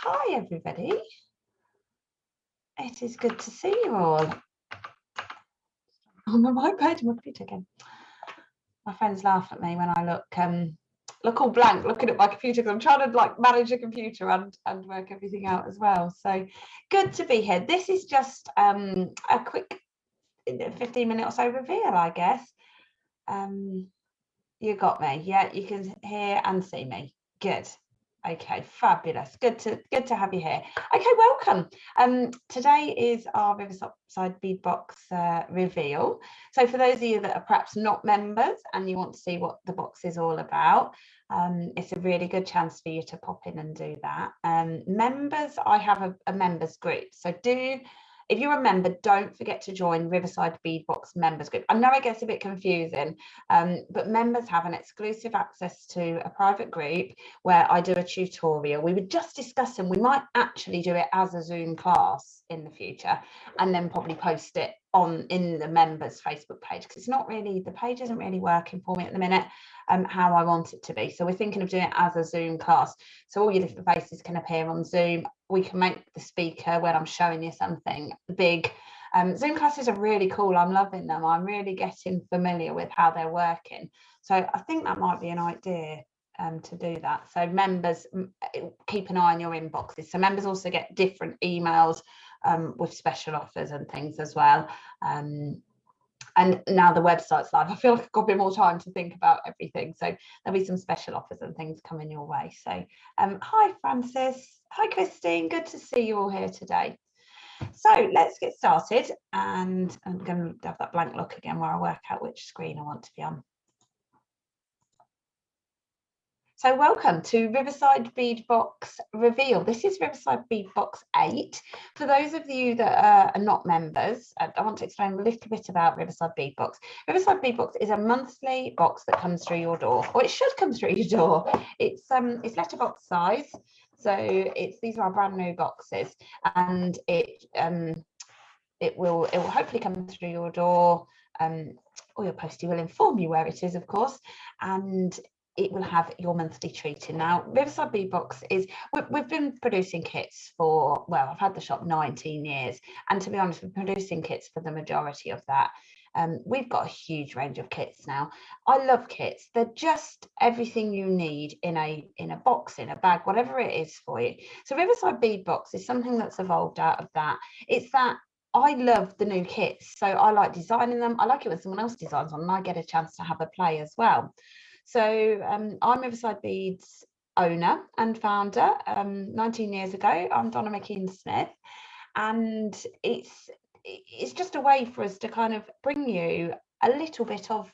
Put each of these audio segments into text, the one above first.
Hi everybody. It is good to see you all. On my page, my computer again. My friends laugh at me when I look all blank looking at my computer because I'm trying to like manage a computer and work everything out as well. So good to be here. This is just a quick 15-minute or so reveal, I guess. You got me. Yeah, you can hear and see me. Good. Okay, fabulous. Good to have you here. Okay, welcome. Today is our Riverside Bead Box reveal. So for those of you that are perhaps not members and you want to see what the box is all about, it's a really good chance for you to pop in and do that. Members, I have a members group. So if you're a member, don't forget to join Riverside Bead Box members group. I know it gets a bit confusing, but members have an exclusive access to a private group where I do a tutorial. We were just discussing, we might actually do it as a Zoom class in the future and then probably post it in the members Facebook page, because it's not really, the page isn't really working for me at the minute how I want it to be. So we're thinking of doing it as a Zoom class. So all your different faces can appear on Zoom. We can make the speaker, when I'm showing you something big. Zoom classes are really cool. I'm loving them. I'm really getting familiar with how they're working. So I think that might be an idea to do that. So members, keep an eye on your inboxes. So members also get different emails with special offers and things as well. And now the website's live, I feel like I've got a bit more time to think about everything. So there'll be some special offers and things coming your way. So hi Francis, hi Christine, good to see you all here today. So let's get started, and I'm going to have that blank look again where I work out which screen I want to be on. So welcome to Riverside Bead Box Reveal. This is Riverside Bead Box 8. For those of you that are not members, I want to explain a little bit about Riverside Bead Box. Riverside Bead Box is a monthly box that comes through your door, or it should come through your door. It's letterbox size, so these are our brand new boxes, and it will hopefully come through your door, or your postie will inform you where it is, of course, and it will have your monthly treat in. Now, Riverside Bead Box we've been producing kits for, well, I've had the shop 19 years, and to be honest, we're producing kits for the majority of that. We've got a huge range of kits now. I love kits. They're just everything you need in a box, in a bag, whatever it is for you. So Riverside Bead Box is something that's evolved out of that. It's that I love the new kits, so I like designing them. I like it when someone else designs them and I get a chance to have a play as well. So I'm Riverside Beads owner and founder. 19 years ago, I'm Donna McKean-Smith, and it's just a way for us to kind of bring you a little bit of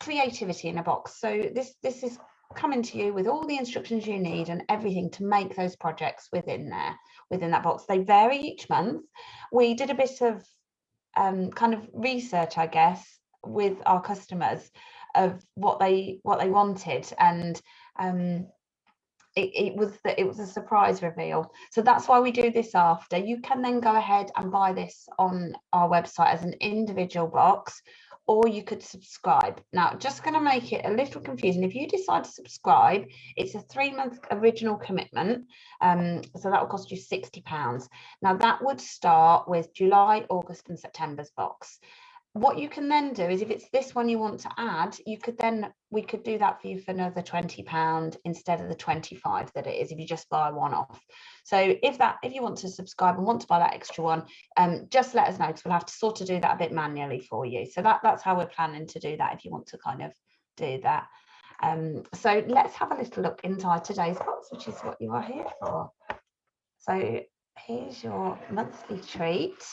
creativity in a box. So this is coming to you with all the instructions you need and everything to make those projects within that box. They vary each month. We did a bit of kind of research, I guess, with our customers of what they wanted, and it was a surprise reveal. So that's why we do this after. You can then go ahead and buy this on our website as an individual box, or you could subscribe. Now, just going to make it a little confusing. If you decide to subscribe, it's a 3-month original commitment. So that will cost you £60. Now, that would start with July, August and September's box. What you can then do is, if it's this one you want to add, we could do that for you for another £20 instead of the 25 that it is if you just buy one off. So if you want to subscribe and want to buy that extra one, just let us know, because we'll have to sort of do that a bit manually for you. So that's how we're planning to do that, if you want to kind of do that. So let's have a little look inside today's box, which is what you are here for. So here's your monthly treat,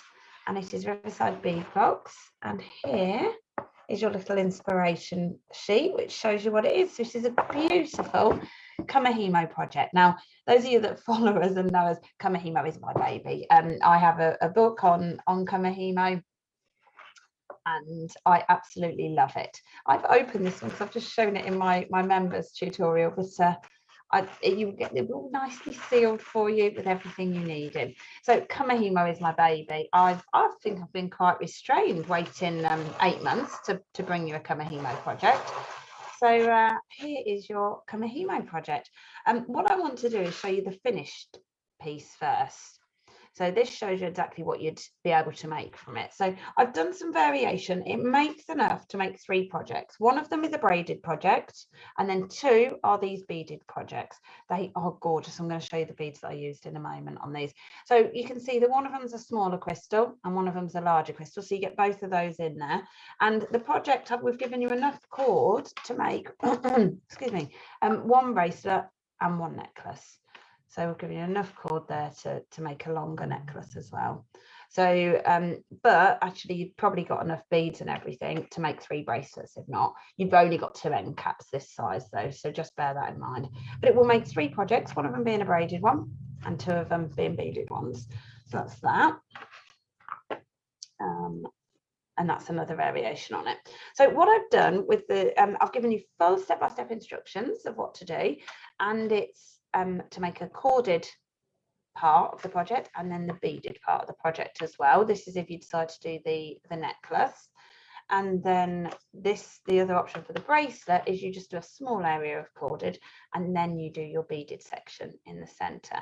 and it is Riverside Bead Box, and here is your little inspiration sheet which shows you what it is. This is a beautiful Kamahimo project. Now, those of you that follow us and know us, Kamahimo is my baby. I have a book on Kamahimo, and I absolutely love it. I've opened this one because I've just shown it in my members tutorial, but you get it all nicely sealed for you with everything you needed. So Kamahimo is my baby. I think I've been quite restrained waiting 8 months to bring you a Kamahimo project. So here is your Kamahimo project. What I want to do is show you the finished piece first. So this shows you exactly what you'd be able to make from it. So I've done some variation. It makes enough to make 3 projects. One of them is a braided project, and then 2 are these beaded projects. They are gorgeous. I'm going to show you the beads that I used in a moment on these. So you can see that one of them is a smaller crystal and one of them is a larger crystal. So you get both of those in there. And the project, we've given you enough cord to make, excuse me, 1 bracelet and 1 necklace. So we'll give you enough cord there to make a longer necklace as well. So, but actually you've probably got enough beads and everything to make 3 bracelets. If not, you've only got 2 end caps this size though. So just bear that in mind. But it will make 3 projects, one of them being a braided one and 2 of them being beaded ones. So that's that. And that's another variation on it. So what I've done with the, I've given you full step-by-step instructions of what to do, and it's to make a corded part of the project and then the beaded part of the project as well. This is if you decide to do the necklace. And then the other option for the bracelet is you just do a small area of corded and then you do your beaded section in the center.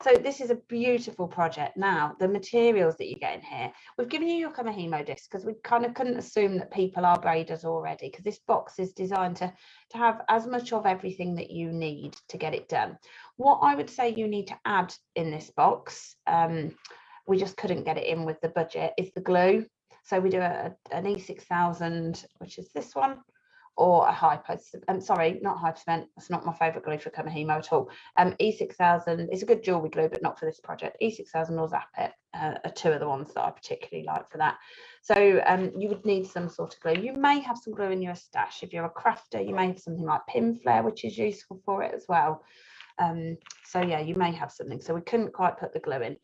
So this is a beautiful project. Now, the materials that you get in here, we've given you your Kamahimo disc because we kind of couldn't assume that people are braiders already, because this box is designed to have as much of everything that you need to get it done. What I would say you need to add in this box, we just couldn't get it in with the budget, is the glue. So we do an E6000, which is this one, or a hypo, sorry, not hypo cement. That's not my favourite glue for Kamahimo at all. E6000 is a good jewellery glue, but not for this project. E6000 or Zap It are 2 of the ones that I particularly like for that. So you would need some sort of glue. You may have some glue in your stash. If you're a crafter, you may have something like pin flare, which is useful for it as well. So yeah, you may have something. So we couldn't quite put the glue in.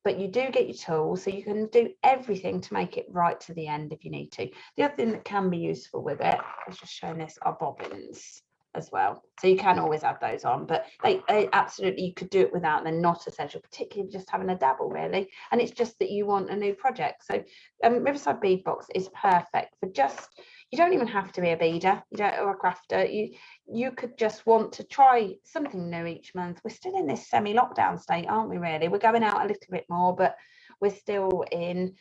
But you do get your tools, so you can do everything to make it right to the end if you need to. The other thing that can be useful with it, I was just showing this, are bobbins as well. So you can always add those on, but they absolutely, you could do it without. They're not essential, particularly just having a dabble really. And it's just that you want a new project. So Riverside Bead Box is perfect for just, you don't even have to be a beader, you don't, or a crafter. You could just want to try something new each month. We're still in this semi-lockdown state, aren't we really? We're going out a little bit more, but we're still in,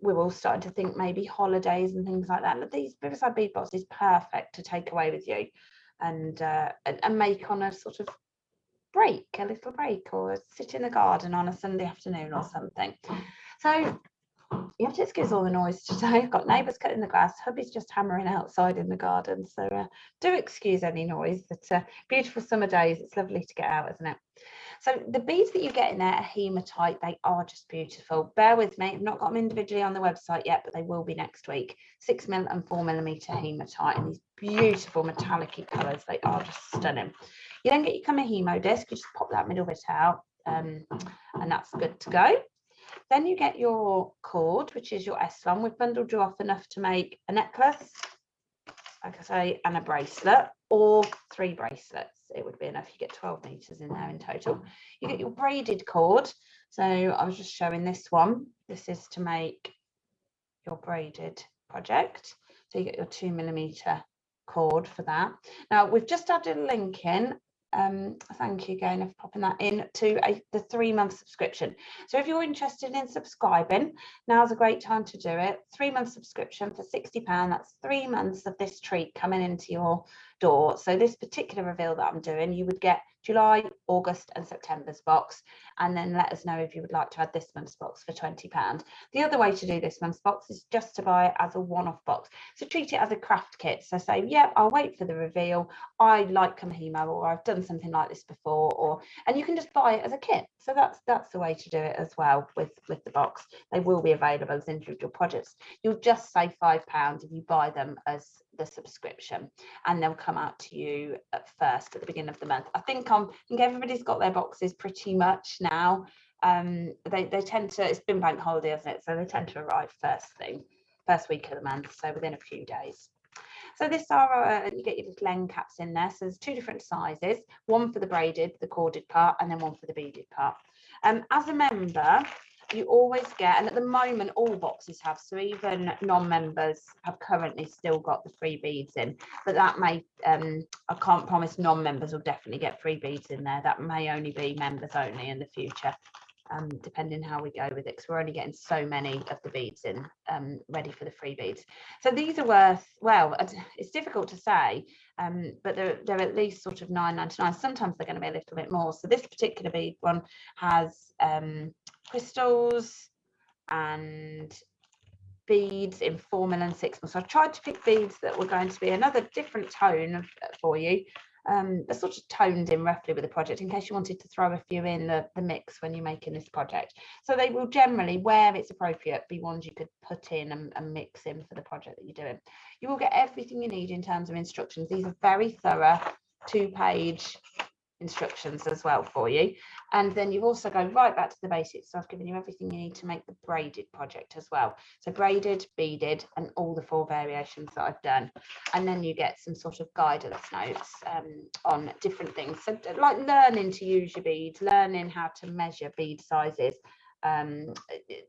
we're all starting to think maybe holidays and things like that. But these Riverside Bead Box is perfect to take away with you and make on a sort of break, a little break, or sit in the garden on a Sunday afternoon or something. So you have to excuse all the noise today. I've got neighbours cutting the grass. Hubby's just hammering outside in the garden. So do excuse any noise. It's beautiful summer days. It's lovely to get out, isn't it? So the beads that you get in there are hematite. They are just beautiful. Bear with me. I've not got them individually on the website yet, but they will be next week. 6mm and 4mm hematite in these beautiful metallic colours. They are just stunning. You then get your Kamahimo disc. You just pop that middle bit out and that's good to go. Then you get your cord, which is your S-long. We've bundled you off enough to make a necklace, like I say, and a bracelet, or 3 bracelets. It would be enough. You get 12 meters in there in total. You get your braided cord. So I was just showing this one. This is to make your braided project. So you get your 2mm cord for that. Now we've just added a link in. Thank you again for popping that in to the 3-month subscription. So if you're interested in subscribing, now's a great time to do it. 3-month subscription for £60. That's 3 months of this treat coming into your door. So this particular reveal that I'm doing, you would get July, August and September's box, and then let us know if you would like to add this month's box for £20. The other way to do this month's box is just to buy it as a one-off box. So treat it as a craft kit. So say, yeah, I'll wait for the reveal. I like Kamahimo, or I've done something like this before, and you can just buy it as a kit. So that's the way to do it as well with the box. They will be available as individual projects. You'll just save £5 if you buy them as the subscription, and they'll come out to you at the beginning of the month. I think everybody's got their boxes pretty much now. They tend to, it's been bank holiday, isn't it? So they tend to arrive first week of the month, so within a few days. So this are, you get your little end caps in there. So there's 2 different sizes, one for the braided, the corded part, and then one for the beaded part. As a member, you always get, and at the moment all boxes have, so even non-members have currently still got the free beads in, but that may, I can't promise non-members will definitely get free beads in there. That may only be members only in the future, depending how we go with it, because we're only getting so many of the beads in ready for the free beads. So these are worth, well, it's difficult to say, but they're at least sort of £9.99. Sometimes they're going to be a little bit more. So this particular bead one has crystals and beads in 4mm and 6mm. So I tried to pick beads that were going to be another different tone for you. They're sort of toned in roughly with the project, in case you wanted to throw a few in the mix when you're making this project. So they will generally, where it's appropriate, be ones you could put in and mix in for the project that you're doing. You will get everything you need in terms of instructions. These are very thorough 2-page instructions as well for you, and then you've also go right back to the basics. So I've given you everything you need to make the braided project as well, so braided, beaded, and all the 4 variations that I've done. And then you get some sort of guidance notes on different things, so like learning to use your beads, learning how to measure bead sizes,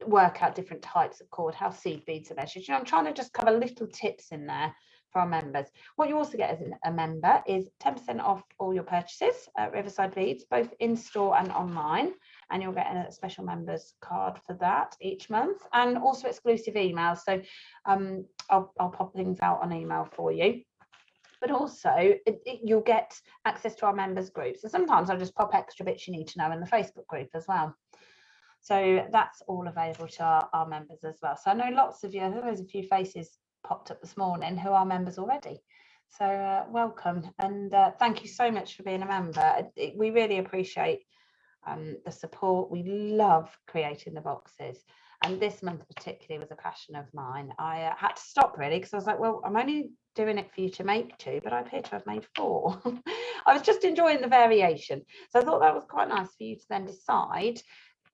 work out different types of cord, how seed beads are measured. You know, I'm trying to just cover little tips in there for our members. What you also get as a member is 10% off all your purchases at Riverside Beads, both in store and online, and you'll get a special members card for that each month, and also exclusive emails. So I'll pop things out on email for you, but also you'll get access to our members group. So sometimes I'll just pop extra bits you need to know in the Facebook group as well. So that's all available to our members as well. So I know lots of you, I think there's a few faces popped up this morning who are members already, so welcome, and thank you so much for being a member. We really appreciate the support. We love creating the boxes, and this month particularly was a passion of mine. I had to stop really, because I was like, well, I'm only doing it for you to make 2, but I appear to have made 4. I was just enjoying the variation, so I thought that was quite nice for you to then decide.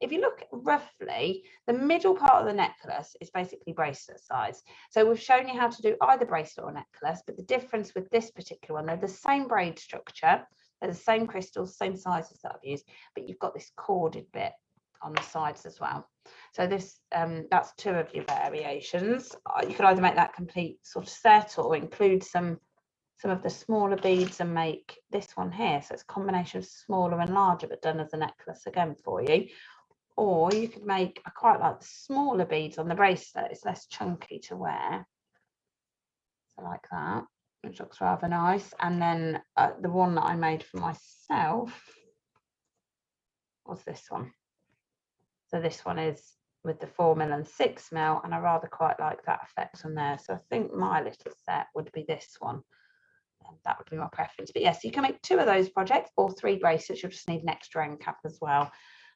If you look roughly, the middle part of the necklace is basically bracelet size. So we've shown you how to do either bracelet or necklace, but the difference with this particular one, they're the same braid structure, they're the same crystals, same sizes that I've used, but you've got this corded bit on the sides as well. So this, that's 2 of your variations. You could either make that complete sort of set or include some of the smaller beads and make this one here. So it's a combination of smaller and larger, but done as a necklace again for you. Or you could make, I quite like the smaller beads on the bracelet, it's less chunky to wear. So like that, which looks rather nice. And then the one that I made for myself was this one. So this one is with the 4mm and 6mm, and I rather quite like that effect on there. So I think my little set would be this one. And that would be my preference. But yes, you can make 2 of those projects or 3 bracelets. You'll just need an extra end cap as well.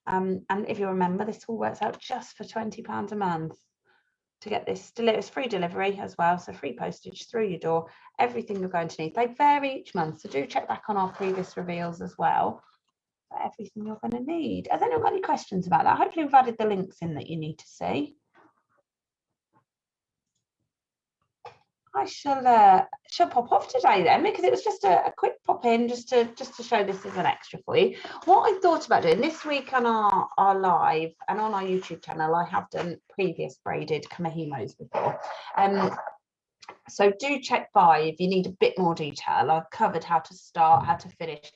And if you remember, this all works out just for £20 a month to get this. It's free delivery as well, so free postage through your door, everything you're going to need. They vary each month, so do check back on our previous reveals as well for everything you're going to need. Has anyone got any questions about that? Hopefully we've added the links in that you need to see. I shall pop off today then, because it was just a quick pop in just to show this as an extra for you. What I thought about doing this week on our live and on our YouTube channel, I have done previous braided kamihimos before. So do check by if you need a bit more detail. I've covered how to start, how to finish.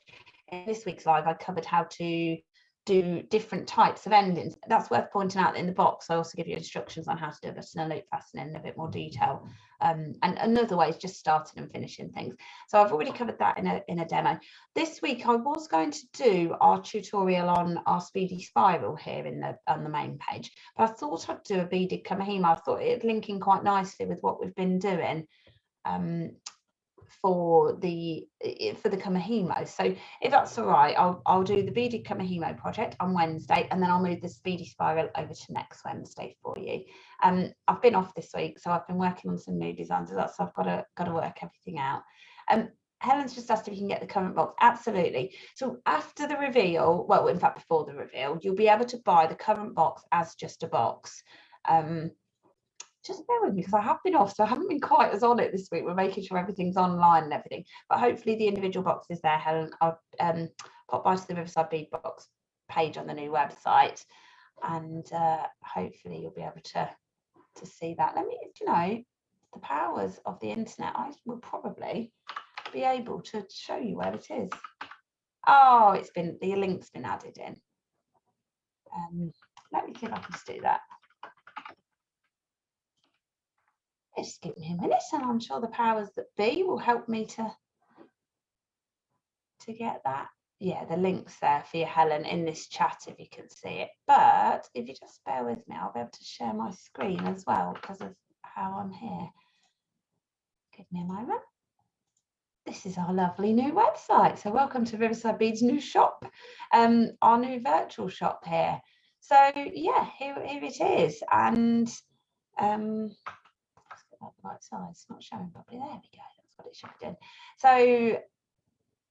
In this week's live, I covered how to do different types of endings. That's worth pointing out in the box. I also give you instructions on how to do a button and loop fastening in a bit more detail. And another way is just starting and finishing things. So I've already covered that in a demo. This week I was going to do our tutorial on our speedy spiral here on the main page, but I thought I'd do a beaded kamihima. I thought it'd link in quite nicely with what we've been doing for the kamihimo. So if that's all right, I'll do the beaded kamihimo project on Wednesday, and then I'll move the speedy spiral over to next Wednesday for you. I've been off this week, so I've been working on some new designs, so I've got to work everything out. Helen's just asked if you can get the current box. Absolutely. So after the reveal, well, in fact before the reveal, you'll be able to buy the current box as just a box. Just bear with me, because I have been off, so I haven't been quite as on it this week. We're making sure everything's online and everything, but hopefully the individual box is there, Helen. I'll pop by to the Riverside Bead Box page on the new website. and hopefully you'll be able to see that. Let me, you know, the powers of the internet, I will probably be able to show you where it is. Oh, it's been, the link's been added in. Let me see if I can just do that. Just give me a minute, and I'm sure the powers that be will help me to get that. Yeah, the link's there for you, Helen, in this chat if you can see it. But if you just bear with me, I'll be able to share my screen as well because of how I'm here. Give me a moment. This is our lovely new website. So welcome to Riverside Bead's new shop, our new virtual shop here. So yeah, here it is. And let's get that the right size. It's not showing properly. There we go. That's what it should be doing. So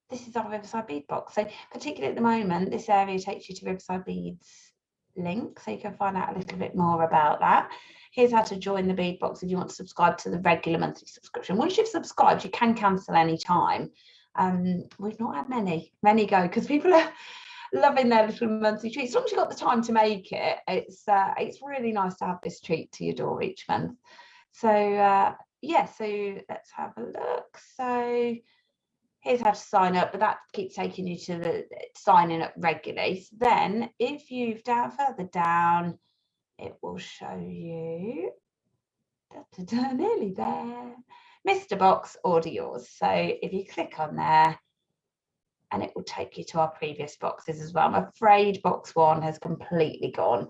this is our Riverside Bead box. So particularly at the moment, this area takes you to Riverside Bead's link, so you can find out a little bit more about that. Here's how to join the bead box if you want to subscribe to the regular monthly subscription. Once you've subscribed, you can cancel any time. We've not had many go because people are loving their little monthly treat. As long as you've got the time to make it, it's really nice to have this treat to your door each month. So yeah, so let's have a look. So here's how to sign up, but that keeps taking you to the signing up regularly. So then if you've further down, it will show you, nearly there, Mr. Box, order yours. So if you click on there, and it will take you to our previous boxes as well. I'm afraid box 1 has completely gone.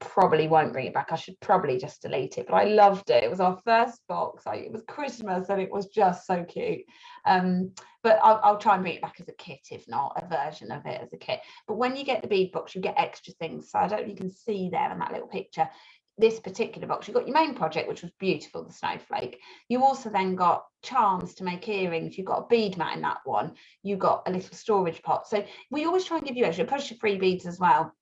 Probably won't bring it back. I should probably just delete it, but I loved it. It was our first box. It was Christmas and it was just so cute. But I'll try and bring it back as a kit, if not a version of it as a kit. But when you get the bead box, you get extra things. So I don't know if you can see there in that little picture. This particular box, you've got your main project, which was beautiful, the snowflake. You also then got charms to make earrings. You've got a bead mat in that one. You got a little storage pot. So we always try and give you extra, plus your free beads as well.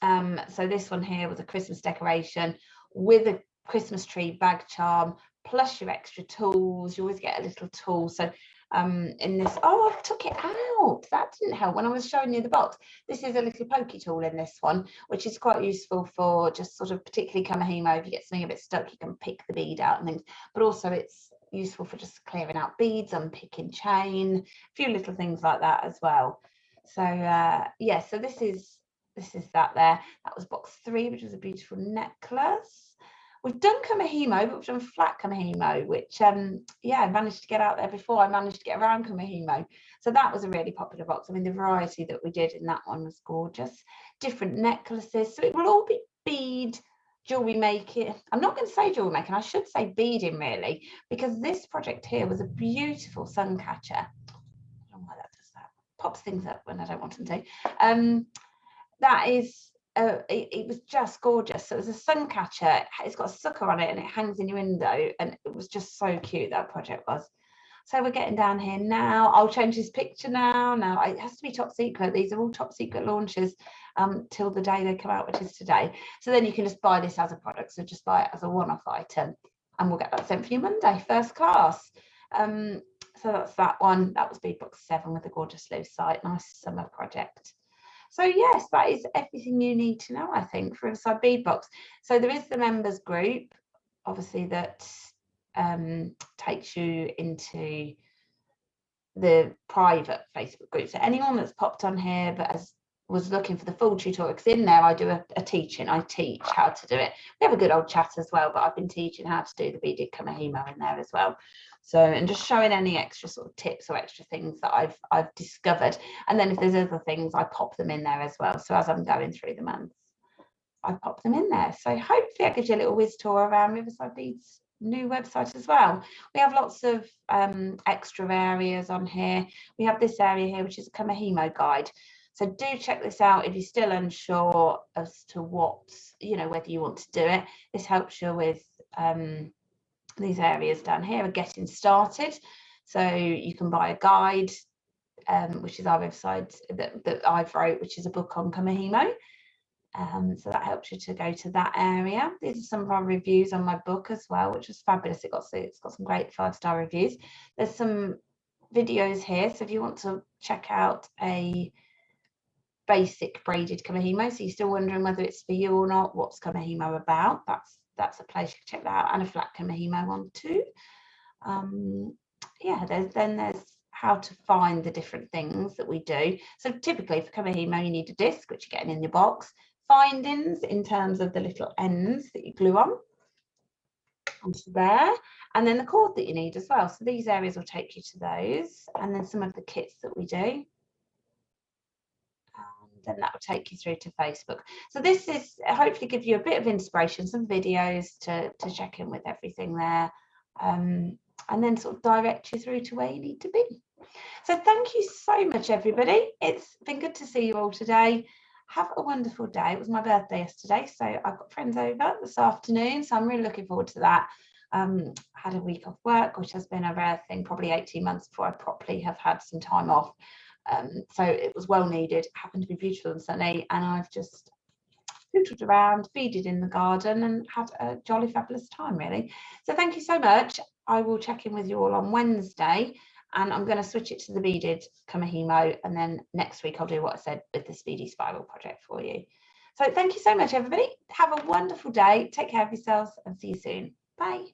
So this one here was a Christmas decoration with a Christmas tree bag charm, plus your extra tools. You always get a little tool. So in this, oh, I took it out. That didn't help when I was showing you the box. This is a little pokey tool in this one, which is quite useful for just sort of particularly kamihimo. If you get something a bit stuck, you can pick the bead out and things, but also it's useful for just clearing out beads, unpicking chain, a few little things like that as well. So yeah, so this is that there. That was box 3, which was a beautiful necklace. We've done kamihimo, but we've done flat kamihimo, which yeah, I managed to get out there before I managed to get around kamihimo. So that was a really popular box. I mean, the variety that we did in that one was gorgeous. Different necklaces. So it will all be bead jewelry making. I'm not going to say jewelry making, I should say beading really, because this project here was a beautiful sun catcher. I don't know why that does that. Pops things up when I don't want them to. That is it was just gorgeous. So it was a sun catcher. It's got a sucker on it and it hangs in your window, and it was just so cute, that project was. So we're getting down here now. I'll change this picture now. It has to be top secret. These are all top secret launches till the day they come out, which is today. So then you can just buy this as a product. So just buy it as a one-off item, and we'll get that sent for you Monday, first class. So that's that one. That was bead box 7 with the gorgeous Riverside, nice summer project. So yes, that is everything you need to know, I think, for Riverside Bead Box. So there is the members group, obviously, that takes you into the private Facebook group. So anyone that's popped on here but was looking for the full tutorial, because in there I do a teaching. I teach how to do it. We have a good old chat as well, but I've been teaching how to do the beaded kamihimo in there as well. So, and just showing any extra sort of tips or extra things that I've discovered. And then if there's other things, I pop them in there as well. So as I'm going through the months, I pop them in there. So hopefully that gives you a little whiz tour around Riverside Bead's new website as well. We have lots of extra areas on here. We have this area here, which is a kamihimo guide. So do check this out if you're still unsure as to what, whether you want to do it. This helps you with these areas down here are getting started. So you can buy a guide, which is our website that I've wrote, which is a book on kamihimo. So that helps you to go to that area. These are some of our reviews on my book as well, which is fabulous. It's got some great 5-star reviews. There's some videos here, so if you want to check out a basic braided Kamihimo, so you're still wondering whether it's for you or not, what's Kamihimo about, that's a place you can check that out, and a flat Kamihimo one too. Yeah, there's how to find the different things that we do. So typically for Kamihimo you need a disc, which you're getting in your box, findings in terms of the little ends that you glue on onto there, and then the cord that you need as well. So these areas will take you to those, and then some of the kits that we do. Then that will take you through to Facebook. So this is hopefully give you a bit of inspiration, some videos to check in with everything there, and then sort of direct you through to where you need to be. So thank you so much, everybody. It's been good to see you all today. Have a wonderful day. It was my birthday yesterday, so I've got friends over this afternoon, so I'm really looking forward to that. Had a week off work, which has been a rare thing, probably 18 months before I properly have had some time off. So it was well needed. It happened to be beautiful and sunny, and I've just hooted around, beaded in the garden, and had a jolly fabulous time, really. So thank you so much. I will check in with you all on Wednesday, and I'm going to switch it to the beaded Kamihimo, and then next week I'll do what I said with the Speedy Spiral project for you. So thank you so much, everybody. Have a wonderful day. Take care of yourselves, and see you soon. Bye.